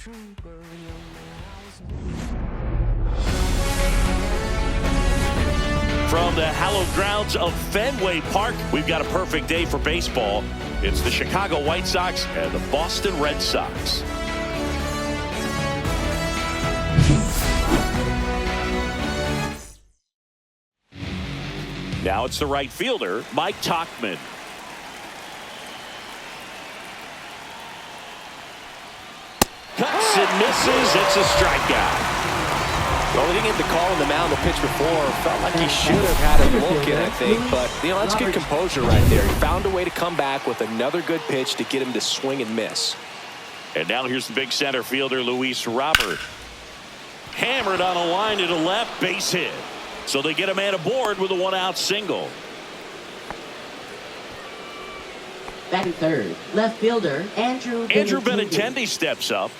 From the hallowed grounds of Fenway Park, we've got a perfect day for baseball. It's the Chicago White Sox and the Boston Red Sox. Now it's the right fielder, Mike Tauchman. Cuts and misses. It's a strikeout. Well, he didn't get the call on the mound the pitch before. Felt like he should have had it looking, I think. But, that's good composure right there. He found a way to come back with another good pitch to get him to swing and miss. And now here's the big center fielder, Luis Robert. Hammered on a line to the left, base hit. So they get a man aboard with a one-out single. Batting third, left fielder, Andrew Benintendi steps up.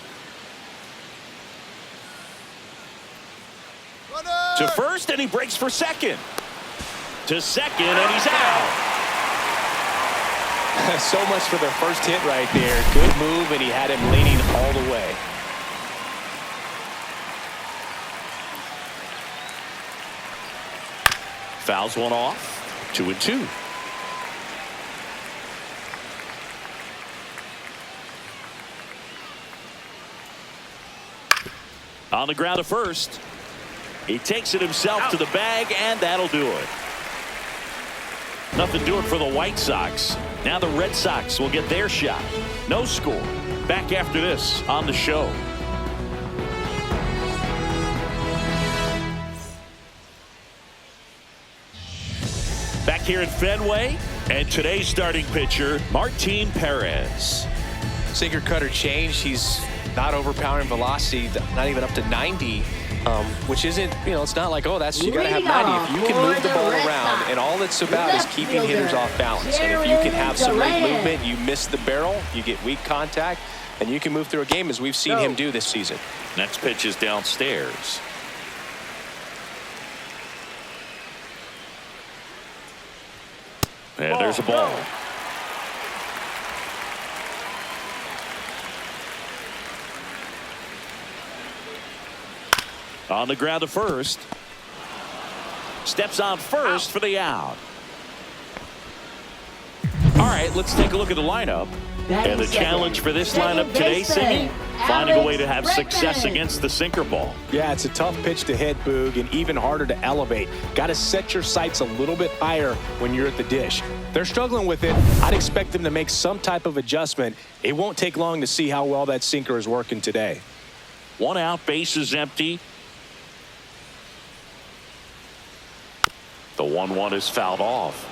To first, and he breaks for second. To second, and he's out. So much for the first hit right there. Good move, and he had him leaning all the way. Fouls one off. 2-2. On the ground to first. He takes it himself to the bag, and that'll do it. Nothing doing for the White Sox. Now the Red Sox will get their shot. No score. Back after this on the show. Back here at Fenway, and today's starting pitcher, Martin Perez. Sinker cutter change. He's not overpowering velocity, not even up to 90. Which isn't, it's not like, oh, you got to have 90. If you can move the ball around, and all it's about is keeping hitters off balance. And if you can have some late movement, you miss the barrel, you get weak contact, and you can move through a game as we've seen him do this season. Next pitch is downstairs. And there's a ball. On the ground to first. Steps on first for the out. All right, let's take a look at the lineup. And the challenge for this lineup today, Siggy, finding a way to have success against the sinker ball. Yeah, it's a tough pitch to hit, Boog, and even harder to elevate. Got to set your sights a little bit higher when you're at the dish. They're struggling with it. I'd expect them to make some type of adjustment. It won't take long to see how well that sinker is working today. One out, base is empty. The 1-1 is fouled off.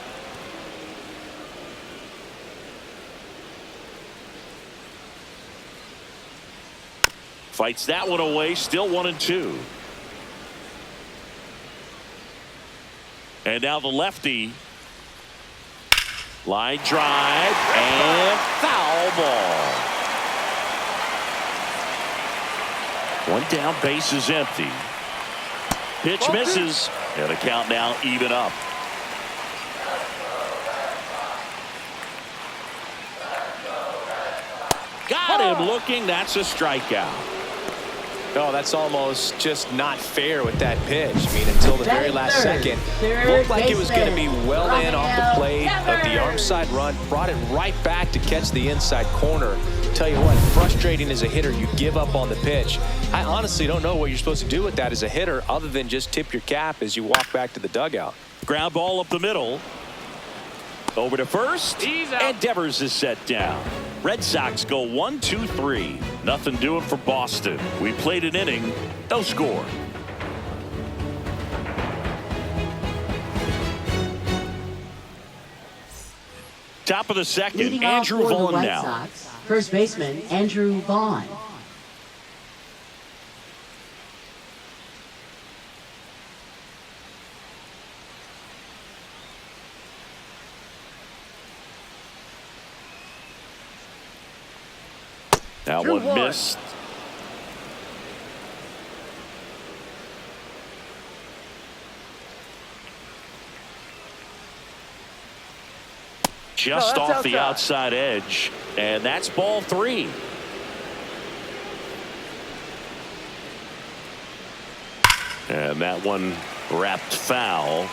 Fights that one away, still 1-2. And now the lefty. Line drive and foul ball. One down, base is empty. Pitch misses. And the count now even up. Got him looking. That's a strikeout. No, that's almost just not fair with that pitch. I mean, until the very last second, looked like it was going to be well in off the plate, but the arm side run brought it right back to catch the inside corner. Tell you what, frustrating as a hitter, you give up on the pitch. I honestly don't know what you're supposed to do with that as a hitter other than just tip your cap as you walk back to the dugout. Ground ball up the middle. Over to first, and Devers is set down. Red Sox go 1-2-3. Nothing doing for Boston. We played an inning, no score. Top of the second, Leading Andrew off for the Vaughn White now. Sox, first baseman Andrew Vaughn. Now one missed. Just off the outside edge, and that's ball 3. And that one wrapped foul.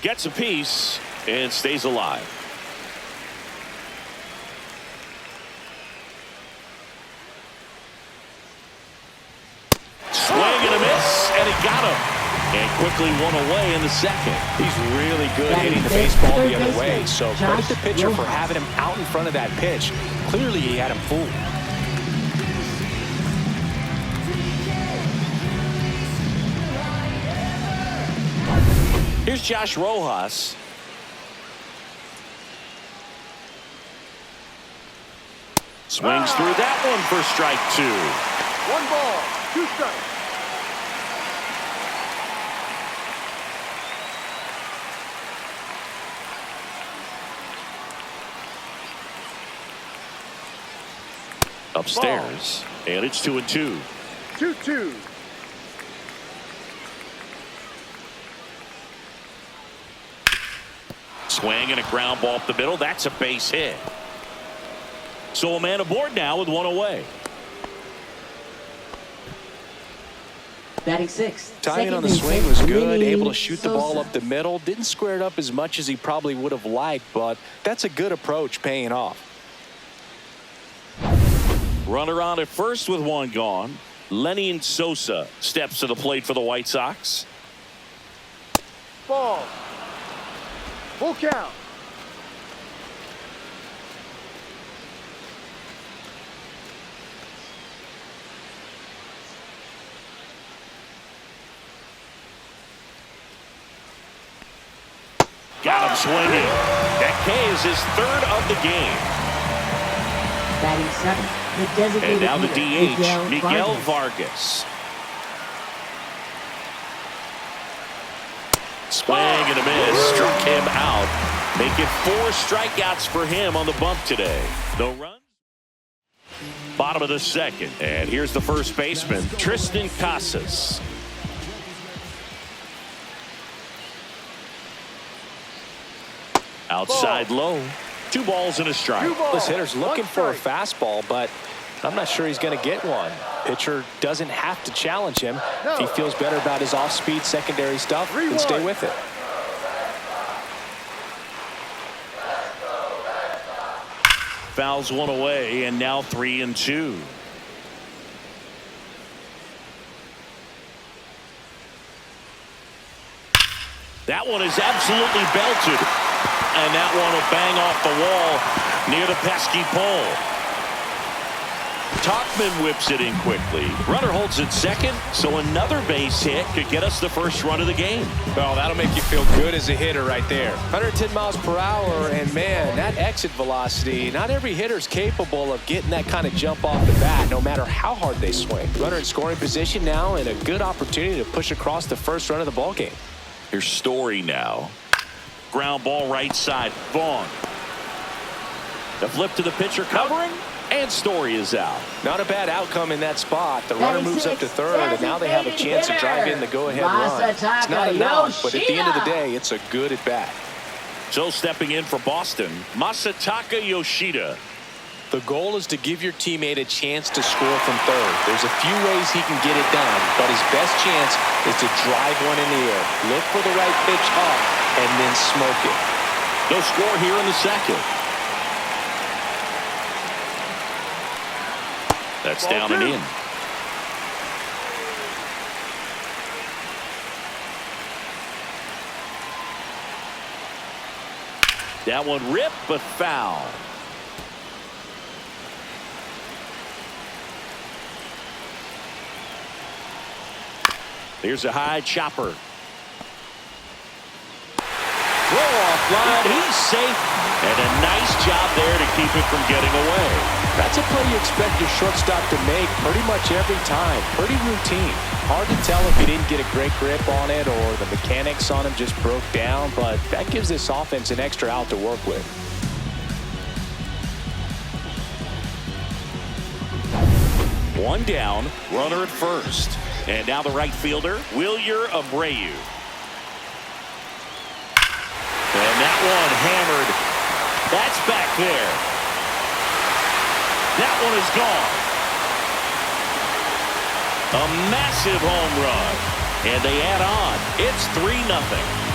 Gets a piece and stays alive. Swing and a miss, and he got him. And quickly one away in the second. He's really good hitting the baseball the other way, so credit the pitcher for having him out in front of that pitch. Clearly he had him fooled. Here's Josh Rojas. Swings through that one for strike 2. 1 ball, 2 strikes. Upstairs, and it's 2-2. 2-2. Swing and a ground ball up the middle. That's a base hit. So a man aboard now with one away. Batting 6. Timing on the swing was good, able to shoot the ball up the middle. Didn't square it up as much as he probably would have liked, but that's a good approach, paying off. Runner on at first with one gone. Lenny Sosa steps to the plate for the White Sox. Ball. Full count. Got him swinging. That K is his 3rd of the game. Batting 7th. The designated And now the hitter, DH, Miguel Vargas. Swing and a miss. Struck him out. Make it 4 strikeouts for him on the bump today. No runs. Bottom of the second. And here's the first baseman, Tristan Casas. Outside low. 2 balls and a strike. This hitter's looking for a fastball, but I'm not sure he's going to get one. Pitcher doesn't have to challenge him. If he feels better about his off-speed secondary stuff, then stay with it. Fouls one away, and now 3-2. That one is absolutely belted. And that one will bang off the wall near the pesky pole. Tauchman whips it in quickly. Runner holds it second, so another base hit could get us the first run of the game. Well, that'll make you feel good as a hitter right there. 110 miles per hour, and man, that exit velocity, not every hitter's capable of getting that kind of jump off the bat, no matter how hard they swing. Runner in scoring position now, and a good opportunity to push across the first run of the ballgame. Here's Story now. Ground ball right side. Vaughn. The flip to the pitcher covering, and Story is out. Not a bad outcome in that spot. The runner moves up to third, and now they have a chance to drive in the go-ahead run. It's not enough, but at the end of the day, it's a good at-bat. So stepping in for Boston, Masataka Yoshida. The goal is to give your teammate a chance to score from third. There's a few ways he can get it done, but his best chance is to drive one in the air. Look for the right pitch up and then smoke it. No score here in the second. That's down and in. That one ripped, but foul. Here's a high chopper. Throw off line. He's safe. And a nice job there to keep it from getting away. That's a play you expect your shortstop to make pretty much every time. Pretty routine. Hard to tell if he didn't get a great grip on it or the mechanics on him just broke down, but that gives this offense an extra out to work with. One down, runner at first. And now the right fielder, Wilyer Abreu. And that one hammered. That's back there. That one is gone. A massive home run. And they add on. It's 3-0.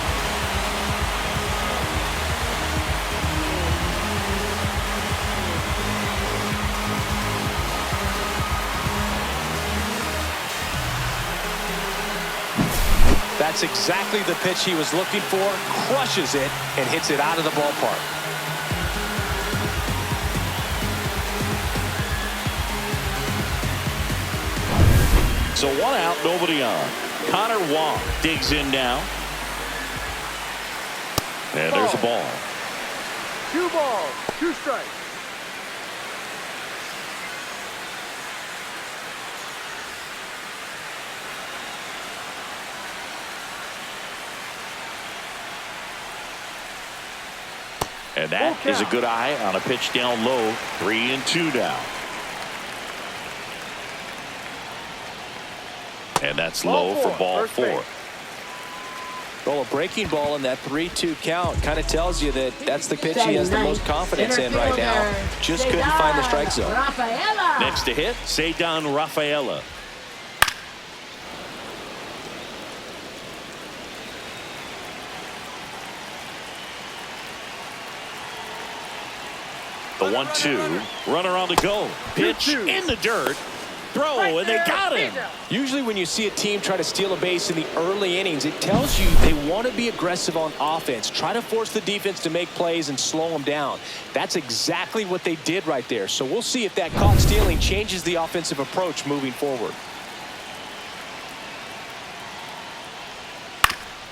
That's exactly the pitch he was looking for. Crushes it and hits it out of the ballpark. So 1 out, nobody on. Connor Wong digs in now. And there's a ball. 2 balls, 2 strikes. And that is a good eye on a pitch down low. 3-2 now. And that's low for ball 4. Well, a breaking ball in that 3-2 count kind of tells you that that's the pitch he has the most confidence in right now. Just couldn't find the strike zone. Next to hit, Ceddanne Rafaela. The 1-2. Runner on the go. Pitch in the dirt. Throw, and they got him. Usually when you see a team try to steal a base in the early innings, it tells you they want to be aggressive on offense. Try to force the defense to make plays and slow them down. That's exactly what they did right there. So we'll see if that caught stealing changes the offensive approach moving forward.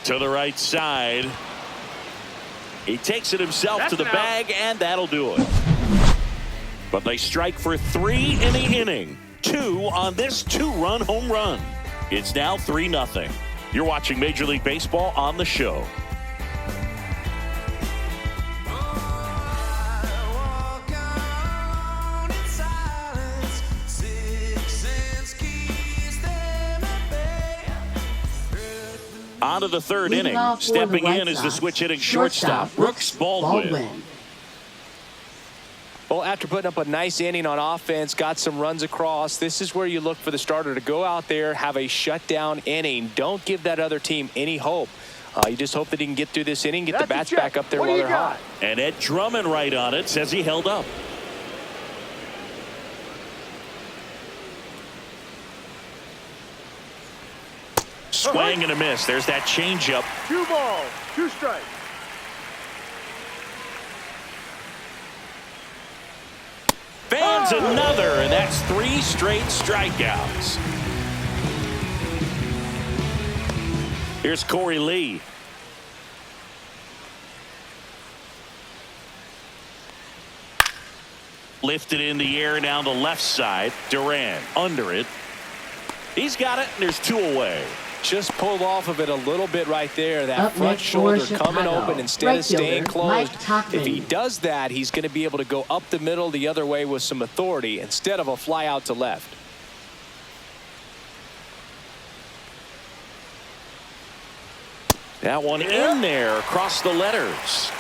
To the right side. He takes it himself to the bag, and that'll do it. But they strike for 3 in the inning. 2 on this 2-run home run. It's now 3-0. You're watching Major League Baseball on the show. On to the 3rd inning. Stepping in is the switch hitting shortstop, Brooks Baldwin. Well, after putting up a nice inning on offense, got some runs across, this is where you look for the starter to go out there, have a shutdown inning. Don't give that other team any hope. You just hope that he can get through this inning, get the bats back up there while they're hot. And Ed Drummond right on it, says he held up. Swing and a miss. There's that changeup. 2 balls, 2 strikes. Fans another, and that's 3 straight strikeouts. Here's Corey Lee. Lifted in the air down the left side. Duran under it. He's got it, and there's 2 away. Just pulled off of it a little bit right there. That front shoulder coming open instead of staying closed. If he does that, he's going to be able to go up the middle the other way with some authority instead of a fly out to left. That one in there across the letters.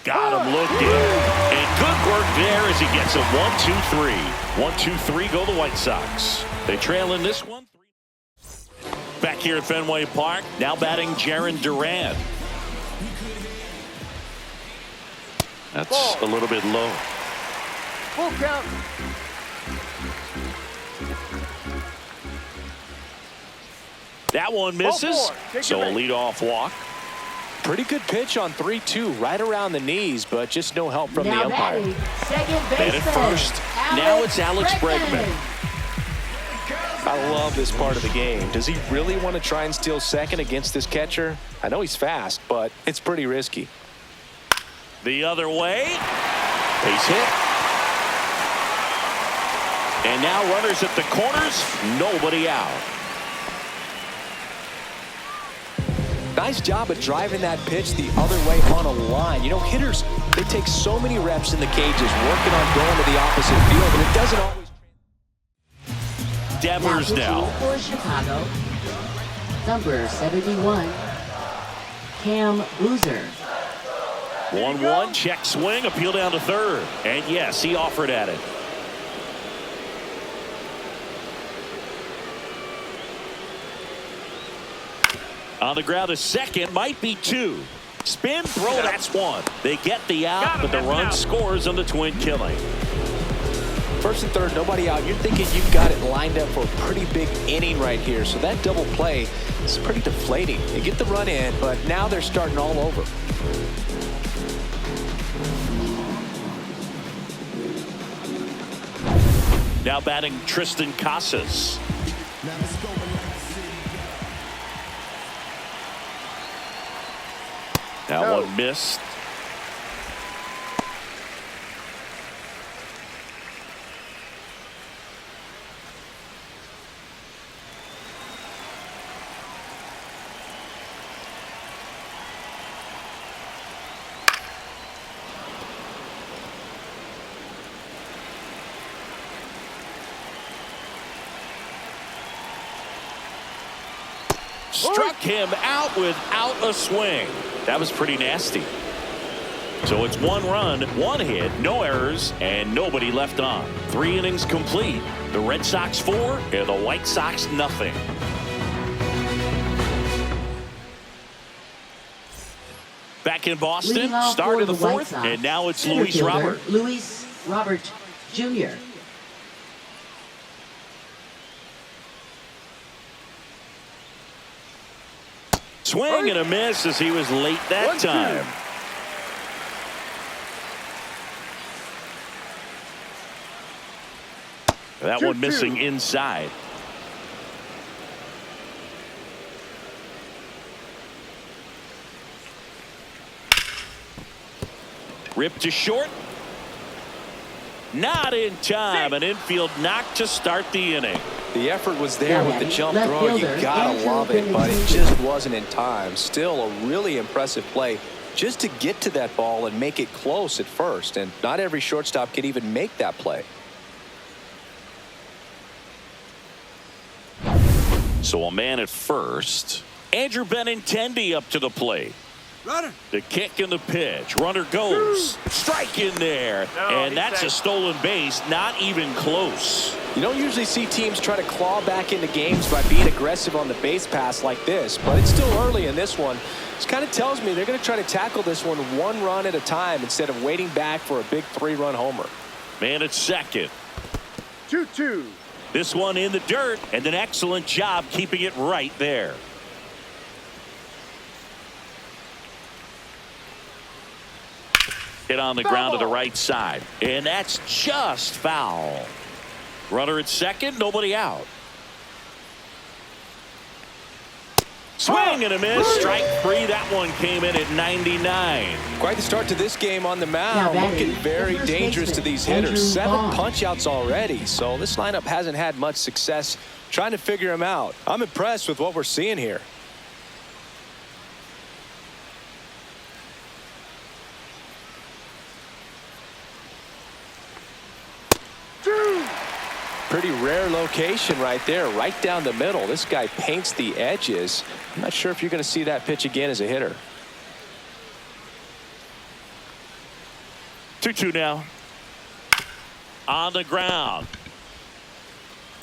Got him looking. And good work there as he gets a 1-2-3. 1-2-3 go the White Sox. They trail in this one. Back here at Fenway Park, now batting Jarren Duran. That's a little bit low. Full count. That one misses. So a leadoff walk. Pretty good pitch on 3-2, right around the knees, but just no help from the umpire. And at first, now it's Alex Bregman. I love this part of the game. Does he really want to try and steal second against this catcher? I know he's fast, but it's pretty risky. The other way. Base hit. And now runners at the corners, nobody out. Nice job of driving that pitch the other way on a line. You know, hitters, they take so many reps in the cages working on going to the opposite field, and it doesn't always. Devers now. For Chicago, number 71, Cam Boozer. 1-1, check swing, appeal down to third. And yes, he offered at it. On the ground, a second, might be two. Spin, throw, that's one. They get the out, but the run scores on the twin killing. First and third, nobody out. You're thinking you've got it lined up for a pretty big inning right here. So that double play is pretty deflating. They get the run in, but now they're starting all over. Now batting Tristan Casas. That one missed. Struck him out without a swing. That was pretty nasty. So it's 1 run, 1 hit, no errors, and nobody left on. 3 innings complete. The Red Sox 4 and the White Sox nothing. Back in Boston, start of the 4th, and now it's Luis Robert. Luis Robert Jr. Swing and a miss as he was late that time. That one missing inside. Ripped to short. Not in time. An infield knock to start the inning. The effort was there with the jump throw. You gotta love it, but it just wasn't in time. Still a really impressive play just to get to that ball and make it close at first. And not every shortstop can even make that play. So a man at first. Andrew Benintendi up to the plate. Runner. The kick and the pitch. Runner goes. Strike in there. And that's a stolen base. Not even close. You don't usually see teams try to claw back into games by being aggressive on the base pass like this, but it's still early in this one. This kind of tells me they're going to try to tackle this one 1 run at a time instead of waiting back for a big 3-run homer. Man at second. 2-2. This one in the dirt, and an excellent job keeping it right there. Hit on the ground to the right side, and that's just foul. Runner at second, nobody out. Swing and a miss. Strike 3. That one came in at 99. Quite the start to this game on the mound. Looking very dangerous to these hitters. 7 punch-outs already, so this lineup hasn't had much success trying to figure him out. I'm impressed with what we're seeing here. Pretty rare location right there, right down the middle. This guy paints the edges. I'm not sure if you're going to see that pitch again as a hitter. 2-2 now. On the ground.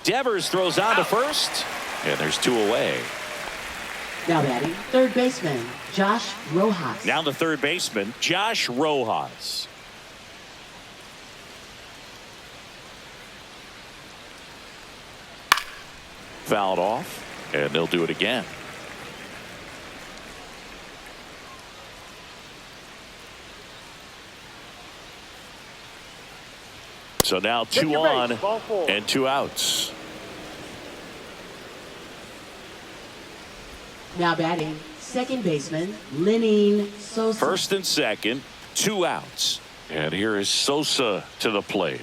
Devers throws on to first, and there's 2 away. Now batting, third baseman, Josh Rojas. Now the third baseman, Josh Rojas. Fouled off, and they'll do it again. So now 2 on and 2 outs. Now batting, second baseman, Lenny Sosa. First and second, 2 outs. And here is Sosa to the plate.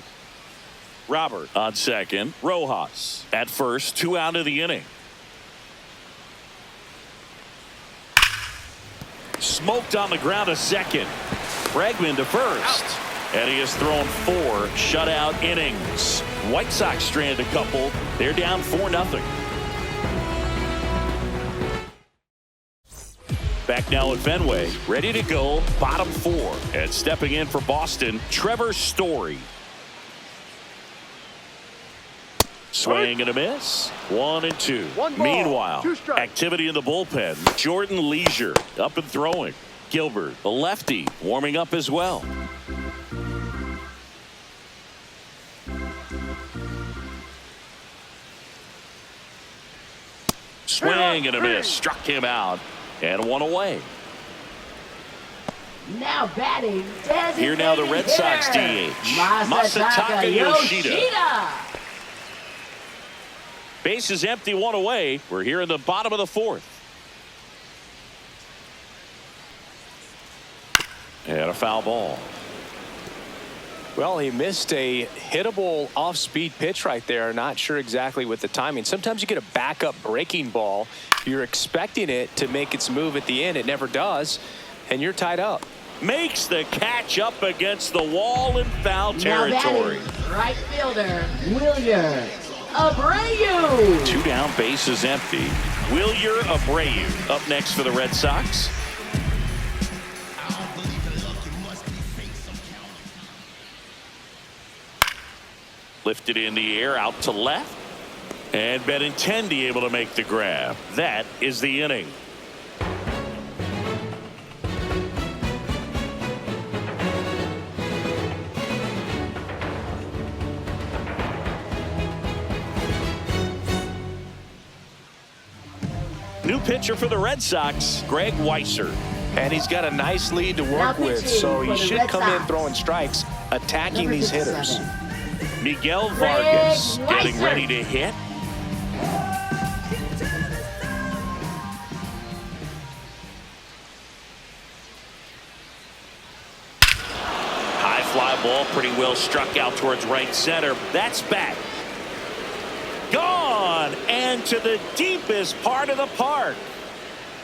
Robert on second. Rojas at first. 2 out of the inning. Smoked on the ground to second. Bregman to first. And he has thrown 4 shutout innings. White Sox stranded a couple. They're down 4-0. Back now at Fenway, ready to go, bottom 4. And stepping in for Boston, Trevor Story. Swing and a miss. 1-2. Meanwhile, activity in the bullpen. Jordan Leisure up and throwing. Gilbert, the lefty, warming up as well. Swing and a miss. Struck him out. And 1 away. Now batting. Here now the Red Sox DH. Masataka Yoshida. Base is empty, 1 away. We're here in the bottom of the 4th. And a foul ball. Well, he missed a hittable off-speed pitch right there. Not sure exactly with the timing. Sometimes you get a backup breaking ball. You're expecting it to make its move at the end. It never does. And you're tied up. Makes the catch up against the wall in foul territory. Right fielder, Wilyer Abreu. 2 down, base is empty. Wilyer Abreu up next for the Red Sox. Lifted in the air, out to left. And Benintendi able to make the grab. That is the inning. New pitcher for the Red Sox, Greg Weisser. And he's got a nice lead to work with, so he should come in throwing strikes, attacking these hitters. Miguel Vargas getting ready to hit. High fly ball, pretty well struck out towards right center. That's back. Gone, and to the deepest part of the park.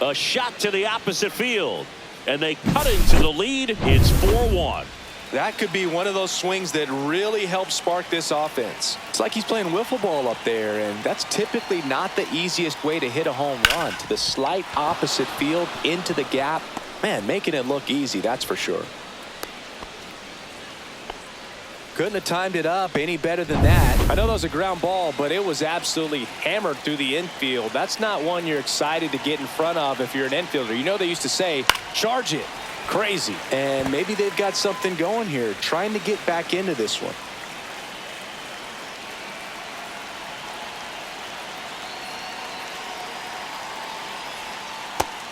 A shot to the opposite field, and they cut into the lead. It's 4-1. That could be one of those swings that really helps spark this offense. It's like he's playing wiffle ball up there, and that's typically not the easiest way to hit a home run. To the slight opposite field, into the gap. Man, making it look easy, that's for sure. Couldn't have timed it up any better than that. I know that was a ground ball, but it was absolutely hammered through the infield. That's not one you're excited to get in front of if you're an infielder. You know they used to say, charge it. Crazy. And maybe they've got something going here, trying to get back into this one.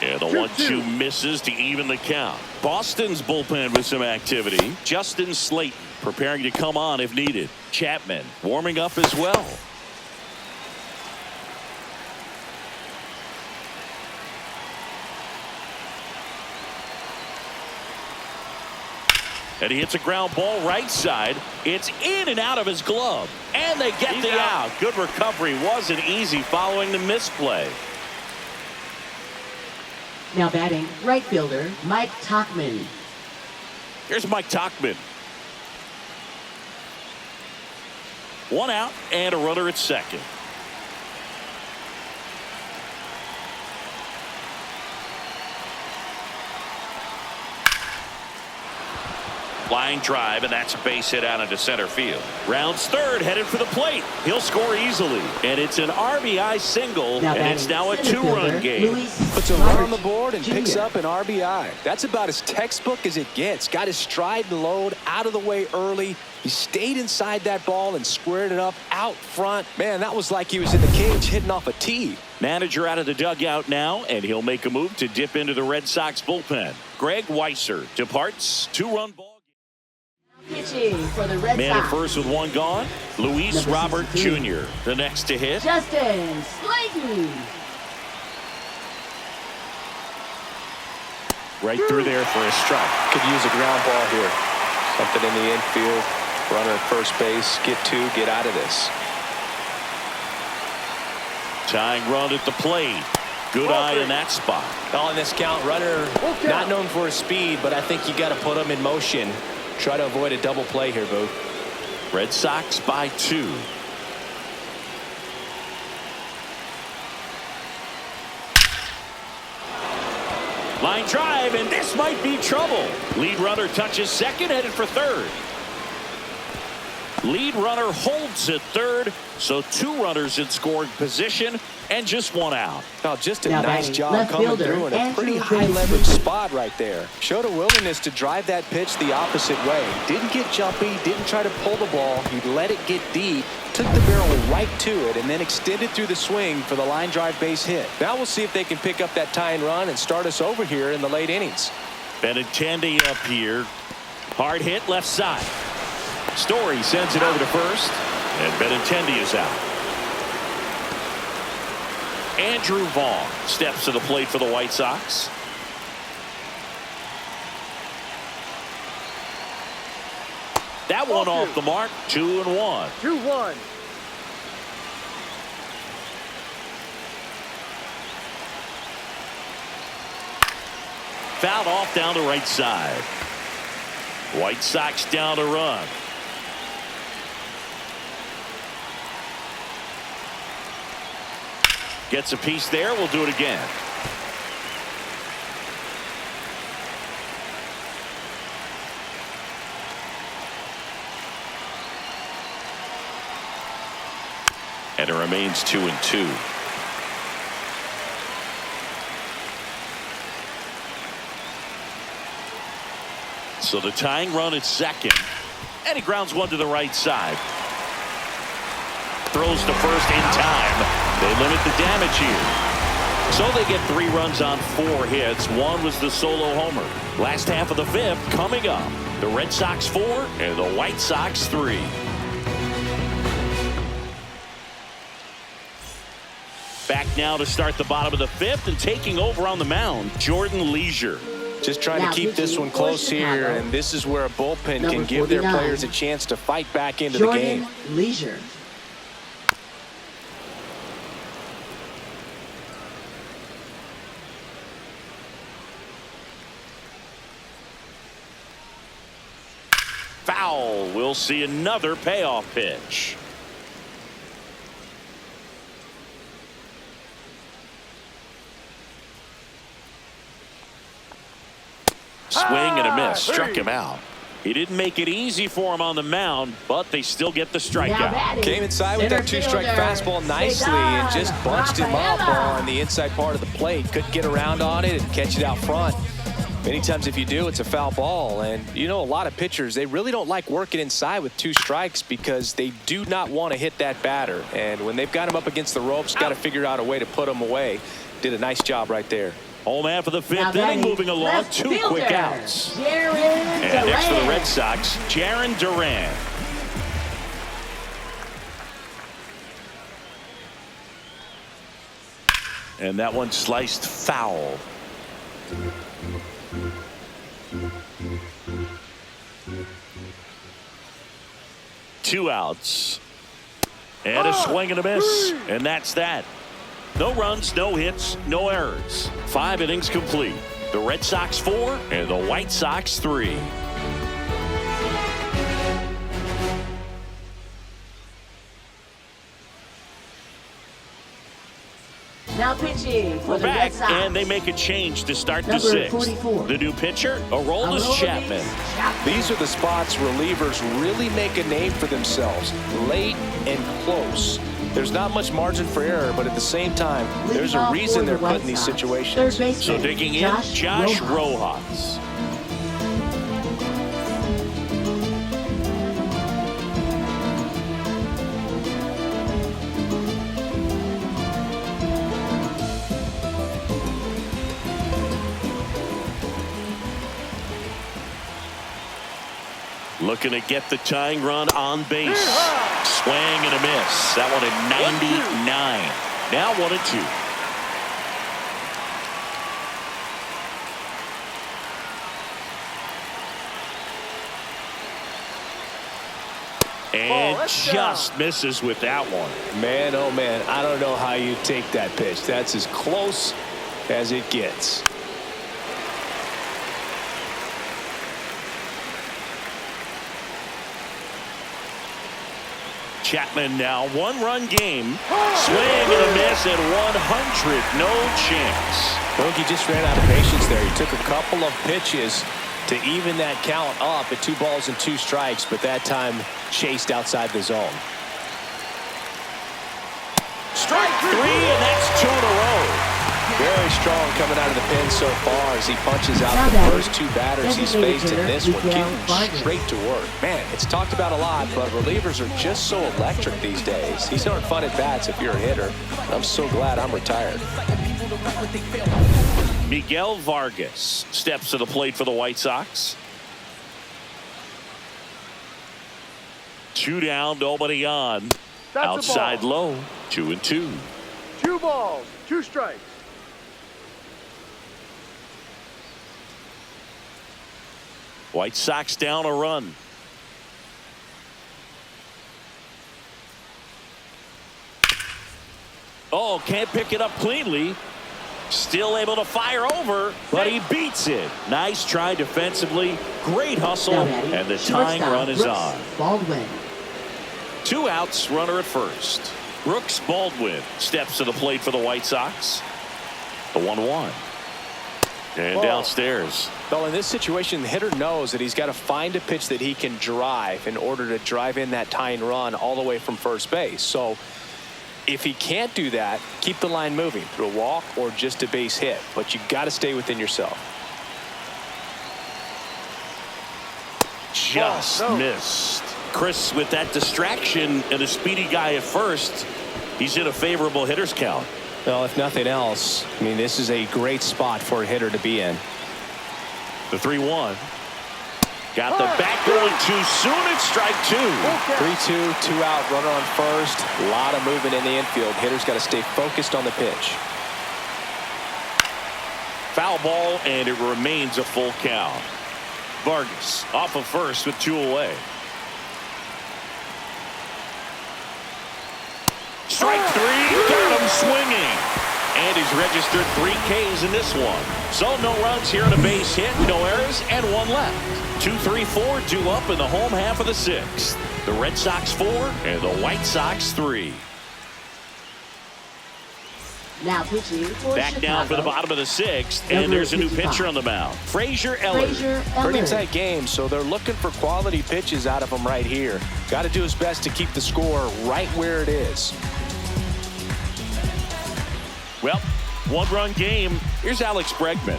And the 1-2 misses to even the count. Boston's bullpen with some activity. Justin Slayton preparing to come on if needed. Chapman warming up as well. And he hits a ground ball right side. It's in and out of his glove. And they get the out. Good recovery. Wasn't easy following the misplay. Now batting, right fielder, Mike Tauchman. Here's Mike Tauchman. 1 out and a runner at second. Line drive, and that's a base hit out into center field. Rounds third, headed for the plate. He'll score easily. And it's an RBI single, and it's now a 2-run game. Puts a run on the board and picks up an RBI. That's about as textbook as it gets. Got his stride and load out of the way early. He stayed inside that ball and squared it up out front. Man, that was like he was in the cage hitting off a tee. Manager out of the dugout now, and he'll make a move to dip into the Red Sox bullpen. Greg Weisser departs. 2-run ball. Pitching for the Red Man at Sox. first with 1 gone. Luis Robert Jr. the next to hit. Justin Slayton. Right through there for a strike. Could use a ground ball here. Something in the infield. Runner at first base. Get 2. Get out of this. Tying run at the plate. Good eye in that spot. On this count, runner not known for his speed, but I think you got to put him in motion. Try to avoid a double play here, Boog. Red Sox by 2. Line drive, and this might be trouble. Lead runner touches second, headed for third. Lead runner holds at third, so 2 runners in scoring position and just 1 out. Oh, just a Now nice batting, job left coming fielder, through in a Andrew pretty Benson. high-leverage spot right there. Showed a willingness to drive that pitch the opposite way. Didn't get jumpy, didn't try to pull the ball. He let it get deep, took the barrel right to it, and then extended through the swing for the line drive base hit. Now we'll see if they can pick up that tying run and start us over here in the late innings. Benintendi up here. Hard hit left side. Story sends it over to first, and Benintendi is out. Andrew Vaughn steps to the plate for the White Sox. That one off the mark. 2-1. 2-1. Fouled off down the right side. White Sox down to run. Gets a piece there. We'll do it again. And it remains 2-2. So the tying run at second. And he grounds one to the right side. Throws to first in time. They limit the damage here. So they get 3 runs on 4 hits. 1 was the solo homer. Last half of the 5th coming up. The Red Sox 4 and the White Sox 3. Back now to start the bottom of the 5th, and taking over on the mound, Jordan Leisure. Just trying to keep this one close here, and this is where a bullpen can give their players a chance to fight back into the game. Jordan Leisure. Foul. We'll see another payoff pitch. Swing and a miss. Struck him out. He didn't make it easy for him on the mound, but they still get the strikeout. Came inside with that 2-strike fastball nicely and just bunched him up on the inside part of the plate. Couldn't get around on it and catch it out front. Many times if you do, it's a foul ball. And you know, a lot of pitchers, they really don't like working inside with 2 strikes because they do not want to hit that batter. And when they've got him up against the ropes, got to figure out a way to put him away. Did a nice job right there. Home half of the 5th inning, moving along. 2 quick outs. And next for the Red Sox, Jaron Duran. And that one sliced foul. Two outs. And a swing and a miss. And that's that. No runs, no hits, no errors. 5 innings complete. The Red Sox 4 and the White Sox 3. Now pitching for We're the Red back, Sox. and they make a change to start the Number 6th. 44. The new pitcher, Aroldis Chapman. These are the spots relievers really make a name for themselves. Late and close. There's not much margin for error, but at the same time, there's a reason they're put in these situations. Third baseman, So digging in, Josh Rojas. Looking to get the tying run on base. Swing and a miss. That one at 99. Now 1-2. And just misses with that one. Man, oh man, I don't know how you take that pitch. That's as close as it gets. Chapman now 1-run game. Swing and a miss at 100. No chance. He just ran out of patience there. He took a couple of pitches to even that count up at 2 balls and 2 strikes, but that time chased outside the zone. Strike 3, and that's 2 in a row. Very strong coming out of the pen so far as he punches out the first 2 batters he's faced in this one, getting straight to work. Man, it's talked about a lot, but relievers are just so electric these days. These aren't fun at bats if you're a hitter. I'm so glad I'm retired. Miguel Vargas steps to the plate for the White Sox. 2 down, nobody on. That's outside low, 2-2. 2 balls, 2 strikes. White Sox down a run. Oh, can't pick it up cleanly. Still able to fire over, but he beats it. Nice try defensively. Great hustle, and the tying run is on. Baldwin. 2 outs, runner at first. Brooks Baldwin steps to the plate for the White Sox. The 1-1. And downstairs. Well, in this situation, the hitter knows that he's got to find a pitch that he can drive in order to drive in that tying run all the way from first base. So if he can't do that, keep the line moving through a walk or just a base hit. But you got to stay within yourself. Just missed. Chris, with that distraction and a speedy guy at first, he's in a favorable hitter's count. Well, if nothing else, I mean, this is a great spot for a hitter to be in. The 3-1. Got the back going too soon. It's strike 2. 3-2, 2 out, runner on first. A lot of movement in the infield. Hitter's got to stay focused on the pitch. Foul ball, and it remains a full count. Vargas off of first with 2 away. Strike 3, got him swinging. And he's registered 3 Ks in this one. So no runs here on a base hit, no errors, and 1 left. 2, 3, 4, 2 up in the home half of the 6th. The Red Sox 4 and the White Sox 3. Now pitching for Back Chicago. down for the bottom of the 6th, and there's a new pitcher on the mound. Frazier Eller. Pretty tight game, so they're looking for quality pitches out of him right here. Got to do his best to keep the score right where it is. Well, 1-run game. Here's Alex Bregman.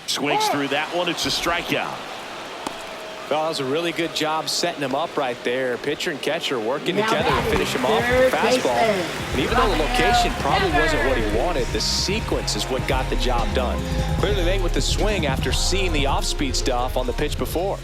Swings through that one. It's a strikeout. Well, that was a really good job setting him up right there. Pitcher and catcher working together to finish him off with a fastball. And even though the location probably wasn't what he wanted, the sequence is what got the job done. Clearly late with the swing after seeing the off-speed stuff on the pitch before.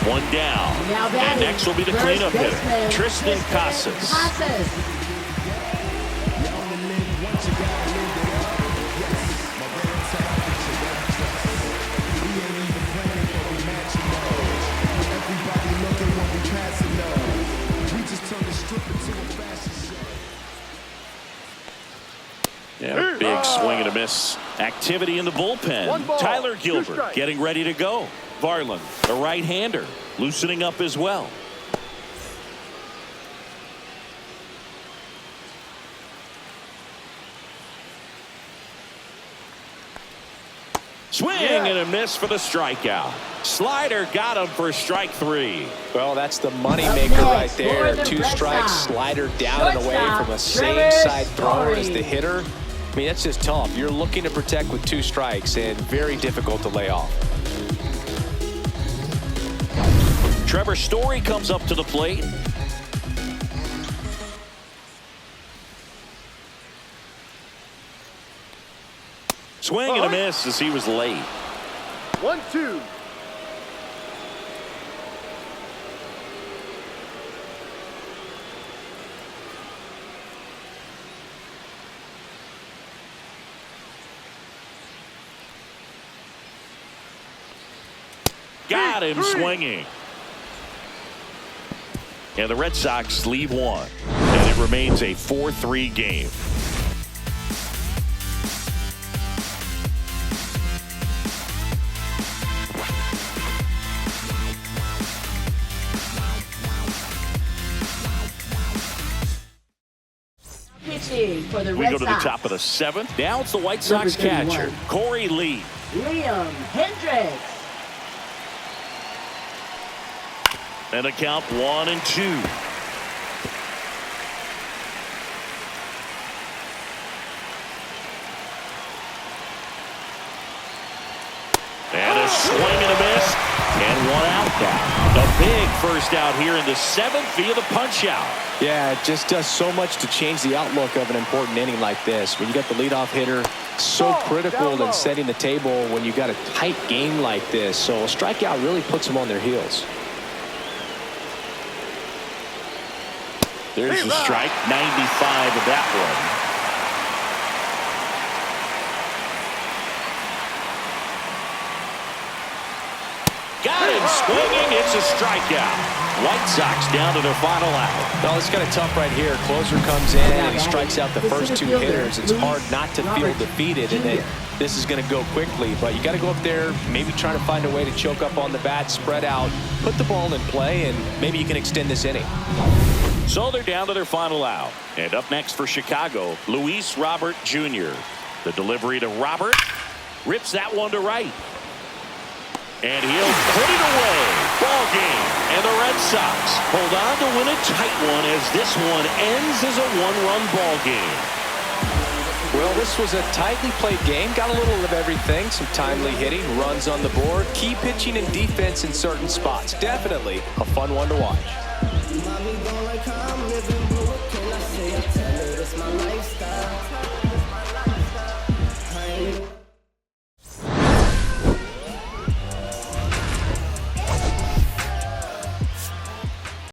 One down. And next will be the cleanup hitter, Tristan Casas. Yeah, big swing and a miss. Activity in the bullpen. Tyler Gilbert getting ready to go. Varland, the right-hander, loosening up as well. Swing and a miss for the strikeout. Slider got him for strike 3. Well, that's the money maker right there. 2 strikes, slider down and away from a same side thrower as the hitter. I mean, that's just tough. You're looking to protect with 2 strikes and very difficult to lay off. Trevor Story comes up to the plate. Swing and a miss as he was late. 1-2. Got him swinging. And the Red Sox leave one. And it remains a 4-3 game. Pitching for the We Red go to the Sox, top of the 7th. Now it's the White Sox Number 31. catcher, Corey Lee. Liam Hendricks. And a count 1-2. And a swing and a miss. And one out now. A big first out here in the 7th via the punch out. Yeah, it just does so much to change the outlook of an important inning like this. When you got the leadoff hitter, so critical in setting the table when you got a tight game like this. So a strikeout really puts them on their heels. There's the strike, 95 of that one. Got him swinging. It's a strikeout. White Sox down to their final out. Well, it's kind of tough right here. Closer comes in and he strikes out the first two hitters. It's hard not to feel defeated, and that this is going to go quickly. But you got to go up there, maybe trying to find a way to choke up on the bat, spread out, put the ball in play, and maybe you can extend this inning. So they're down to their final out. And up next for Chicago, Luis Robert Jr. The delivery to Robert. Rips that one to right. And he'll put it away. Ball game. And the Red Sox hold on to win a tight one as this one ends as a one-run ball game. Well, this was a tightly played game. Got a little of everything. Some timely hitting, runs on the board, key pitching and defense in certain spots. Definitely a fun one to watch. Mommy don't like how I'm living, but what can I say? I tell her it's my lifestyle.